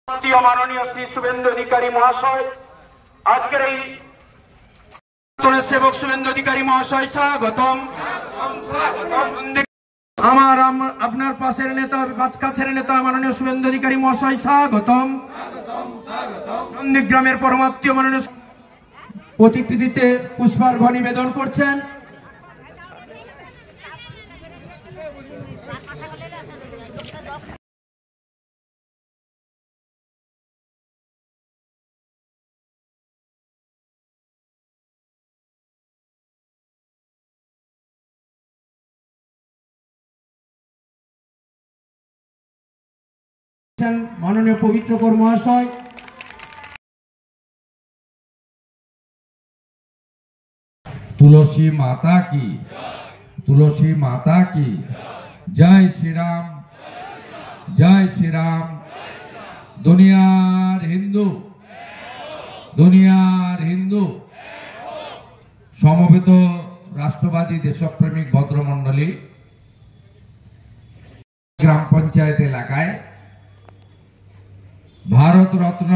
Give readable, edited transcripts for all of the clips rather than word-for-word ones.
माननीय श्री शुभेंदु अधिकारी महाशय आजकेर এই सेवक शुभेंदु अधिकारी महाशय स्वागतम। আমার আপনার পাশের নেতা কাছের নেতা মাননীয় শুভেন্দু अधिकारी महाशय स्वागतम। নন্দীগ্রামের পরমাত্মীয় মাননীয় অতিথিতে পুষ্পার্ঘ নিবেদন করছেন। माननीय पवित्र कौर महाशय तुलसी माता की जय श्री राम जय श्री राम। दुनियार हिंदू समवेत राष्ट्रवादी देशप्रेमिक भद्रमंडली ग्राम पंचायत एलाकाय भारत रत्न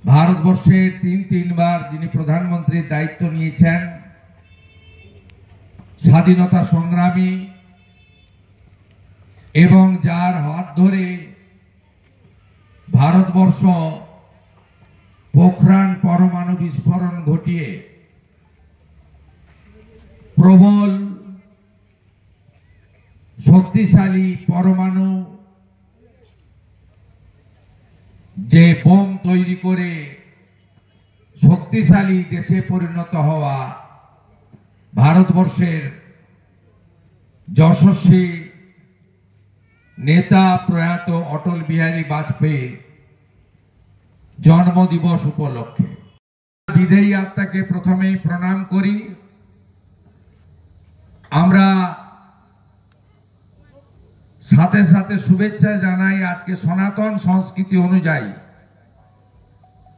भारतवर्षे तीन बार जिनी प्रधानमंत्री दायित्व निয়েছেন स्वाधीनता संग्रामी एवं जार हाथ धरे भारतवर्ष पोखरान परमाणु विस्फोरण घटिए प्रबल शक्तिशाली परमाणु जे बम तैरी करे शक्तिशाली देशे परिणत हवा भारतवर्षेर यशस्वी नेता प्रयात अटल बिहारी वाजपेयी जन्म दिवस उपलक्षे विधेयी आत्माके प्रथमेई प्रणाम करी। आमरा साथे साथे शुभेच्छा जानाई आज के सनातन संस्कृति अनुयायी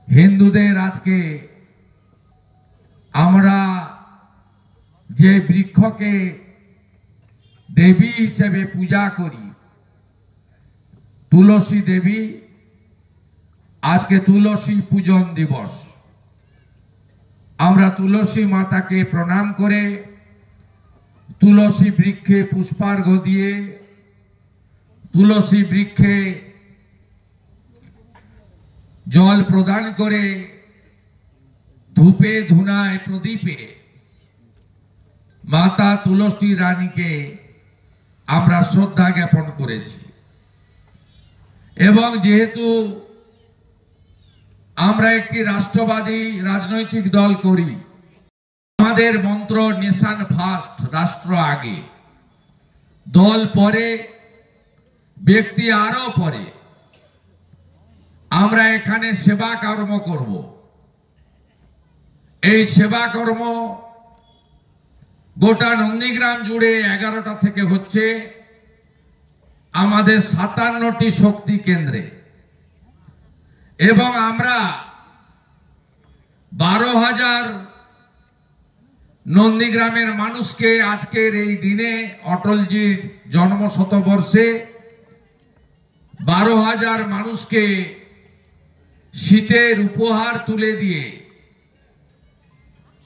हिंदुदेर आज के आमरा जे वृक्ष के देवी हिसेबे पूजा करी तुलसी देवी आज के तुलसी पूजन दिवस आमरा तुलसी माता के प्रणाम करे तुलसी वृक्षे पुष्पार्घ दिए तुलसी वृक्षे जल प्रदान करे धूपे धुनाय प्रदीपे माता तुलसी रानी के आमरा श्रद्धा ज्ञापन करेছি एवं जेहेतु आमरा एकटी राष्ट्रवादी राजनैतिक दल करी आमादेर मंत्र नेशन फार्स्ट राष्ट्र आगे दल परे व्यक्ति आरो परे आमरा एखाने सेवा कर्म करब। এই सेवा कर्म गोटा नंदीग्राम जुड़े 11टा থেকে হচ্ছে আমাদের 57টি শক্তি কেন্দ্রে এবং আমরা 12,000 নন্দীগ্রামের মানুষকে আজকের এই দিনে অটলজির জন্ম শতবর্ষে 12,000 মানুষকে শীতের উপহার তুলে দিয়ে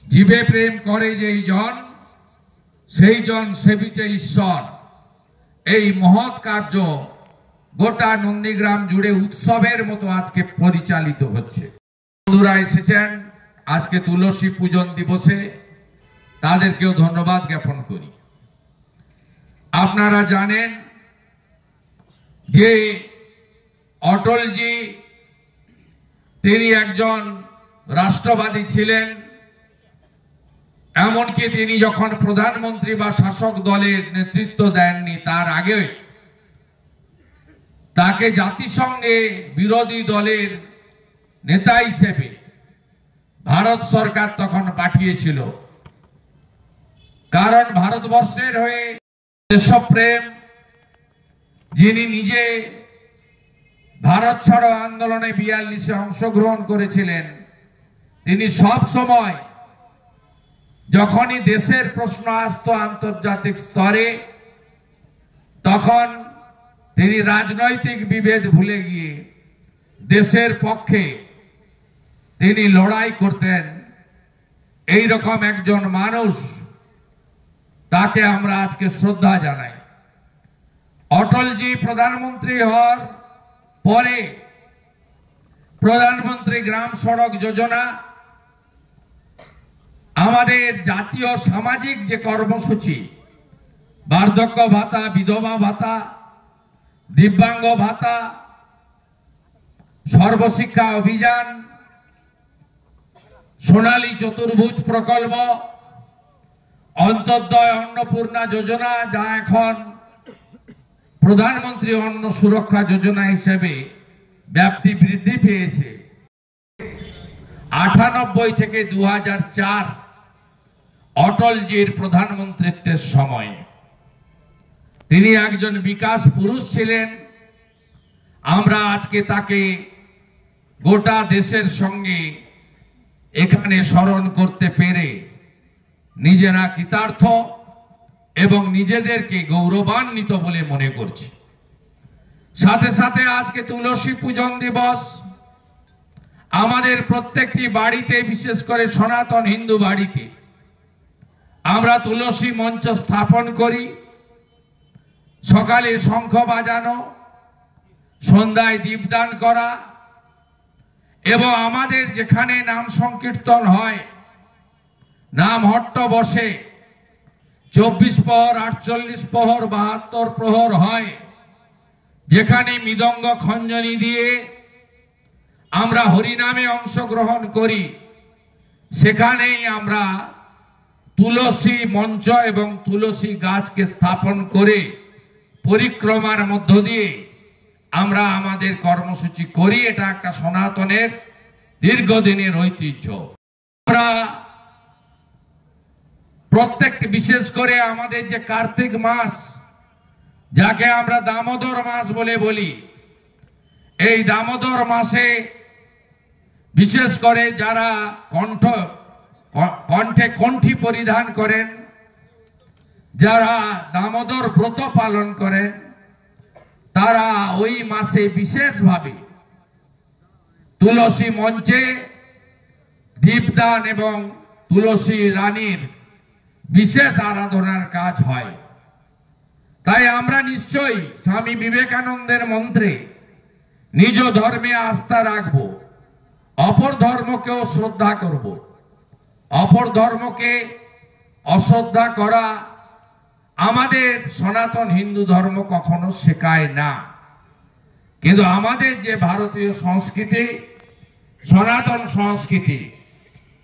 জীবে প্রেম করে যেই জন সেই জন সেবিছে ঈশ্বর এই মহৎ কার্য গোটা নন্দীগ্রাম জুড়ে উৎসবের মতো আজকে পরিচালিত হচ্ছে। বন্ধুরা এসেছেন আজকে তুলসী পূজন দিবসে তাদেরকেও ধন্যবাদ জ্ঞাপন করি। আপনারা জানেন যে অটলজি তিনি একজন রাষ্ট্রবাদী ছিলেন এমনকি তিনি যখন প্রধানমন্ত্রী বা শাসক দলের নেতৃত্ব দেননি তার আগে তাকে জাতিসংঘে বিরোধী দলের নেতা হিসেবে ভারত সরকার তখন পাঠিয়েছিল কারণ ভারতবর্ষের হয়ে দেশপ্রেম যিনি নিজে भारत ছাড়ো आंदोलने 42 अंशग्रहण করেছিলেন তিনি সব সময় যখনই দেশের প্রশ্ন আসতো আন্তর্জাতিক স্তরে তখন তিনি রাজনৈতিক বিভেদ ভুলে গিয়ে দেশের পক্ষে তিনি লড়াই করতেন। এই রকম একজন মানুষ, তাকে আমরা আজকে শ্রদ্ধা জানাই। অটলজি প্রধানমন্ত্রী হওয়ার পরে প্রধানমন্ত্রী গ্রাম সড়ক যোজনা, আমাদের জাতীয় সামাজিক যে কর্মসূচি, বার্ধক্য ভাতা, বিধবা ভাতা, দিব্যাঙ্গ ভাতা, সর্বশিক্ষা অভিযান, সোনালী চতুর্ভুজ প্রকল্প, অন্তর্দয় অন্নপূর্ণা যোজনা, যা এখন প্রধানমন্ত্রী অন্ন সুরক্ষা যোজনা হিসেবে ব্যাপ্তি বৃদ্ধি পেয়েছে। 98 থেকে 2004 অটলজির প্রধানমন্ত্রীত্বের সময় তিনি একজন বিকাশ পুরুষ ছিলেন। আমরা আজকে তাকে গোটা দেশের সঙ্গে এখানে স্মরণ করতে পেরে নিজেরা কৃতার্থ এবং নিজেদেরকে গৌরবান্বিত বলে মনে করছি। সাথে সাথে আজকে তুলসী পূজন দিবস। আমাদের প্রত্যেকটি বাড়িতে, বিশেষ করে সনাতন হিন্দু বাড়িতে, আমরা তুলসী মঞ্চ স্থাপন করি। সকালে শঙ্খ বাজানো, সন্ধ্যায় দীপদান করা, এবং আমাদের যেখানে নাম সংকীর্তন হয়, নাম হট্ট বসে, 24 প্রহর, 48 প্রহর, 72 প্রহর হয়, যেখানে মৃদঙ্গ খঞ্জনি দিয়ে আমরা হরিনামে অংশগ্রহণ করি, সেখানেই আমরা তুলসী মঞ্চ এবং তুলসী গাছকে স্থাপন করে পরিক্রমার মধ্য দিয়ে আমরা আমাদের কর্মসূচি করি। এটা একটা সনাতনের দীর্ঘদিনের ঐতিহ্য। আমরা প্রত্যেকটি, বিশেষ করে আমাদের যে কার্তিক মাস, যাকে আমরা দামোদর মাস বলে বলি, এই দামোদর মাসে বিশেষ করে যারা কণ্ঠে কণ্ঠী পরিধান করেন, যারা দামোদর ব্রত পালন করেন, তারা ওই মাসে বিশেষভাবে তুলসী মঞ্চে দীপদান এবং তুলসী রানীর বিশেষ আরাধনার কাজ হয়। তাই আমরা নিশ্চয়ই স্বামী বিবেকানন্দের মন্ত্রে নিজ ধর্মে আস্থা রাখব, অপর ধর্মকেও শ্রদ্ধা করব। অপর ধর্মকে অশ্রদ্ধা করা আমাদের সনাতন হিন্দু ধর্ম কখনো শেখায় না। কিন্তু আমাদের যে ভারতীয় সংস্কৃতি, সনাতন সংস্কৃতি,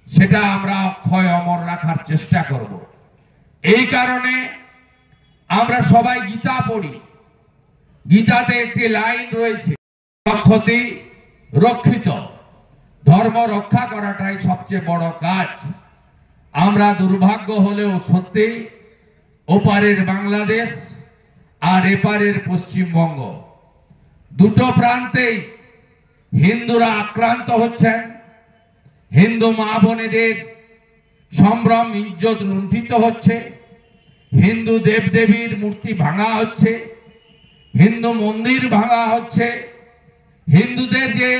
সেটা আমরা অক্ষয় অমর রাখার চেষ্টা করব। এই কারণে আমরা সবাই গীতা পড়ি। গীতাতে একটি লাইন রয়েছে, রক্ষতি রক্ষিত, ধর্ম রক্ষা করাটাই সবচেয়ে বড় কাজ। আমরা দুর্ভাগ্য হলেও সত্যি ওপারের বাংলাদেশ আর এপারের পশ্চিমবঙ্গ, দুটো প্রান্তেই হিন্দুরা আক্রান্ত হচ্ছেন। হিন্দু মা বোনেদের সম্ভ্রম ইজ্জত লুণ্ঠিত হচ্ছে, হিন্দু দেবদেবীর মূর্তি ভাঙা হচ্ছে, হিন্দু মন্দির ভাঙা হচ্ছে, হিন্দুদের যে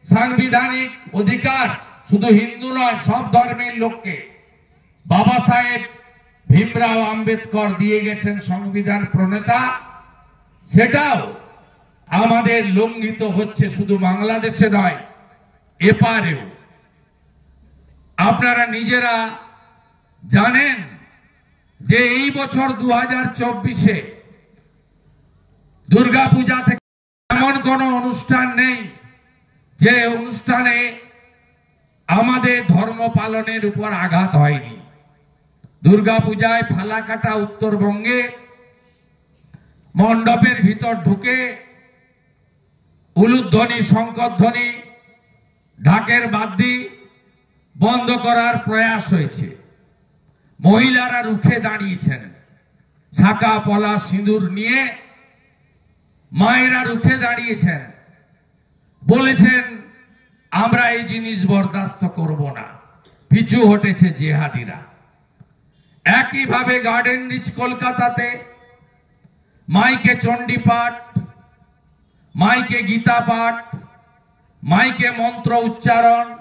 সাংবিধানিক অধিকার, শুধু হিন্দু নয় সব ধর্মের লোককে বাবা সাহেব ভীমরাও আম্বেদকর দিয়ে গেছেন সংবিধান প্রণেতা, সেটাও আমাদের লঙ্ঘিত হচ্ছে। শুধু বাংলাদেশে নয়, এপারেও। আপনারা নিজেরা জানেন যে এই বছর 2024-এ দুর্গাপূজা থেকে এমন কোন অনুষ্ঠান নেই যে অনুষ্ঠানে আমাদের ধর্ম পালনের উপর আঘাত হয়নি। দুর্গাপূজায় ফালাকাটা উত্তরবঙ্গে মণ্ডপের ভিতর ঢুকে উলুধ্বনি, শঙ্করধ্বনি, ঢাকের বাদ্যি বন্ধ করার প্রয়াস হয়েছে। মহিলারা রুখে দাঁড়িয়েছেন, শাঁখা পলা সিঁদুর নিয়ে মায়েরা রুখে দাঁড়িয়েছেন, বলেছেন আমরা এই জিনিস বরদাস্ত করব না। পিছু হটেছে জেহাদিরা। একইভাবে গার্ডেন রিচ কলকাতাতে মাইকে চণ্ডীপাঠ, মাইকে গীতা পাঠ, মাইকে মন্ত্র উচ্চারণ,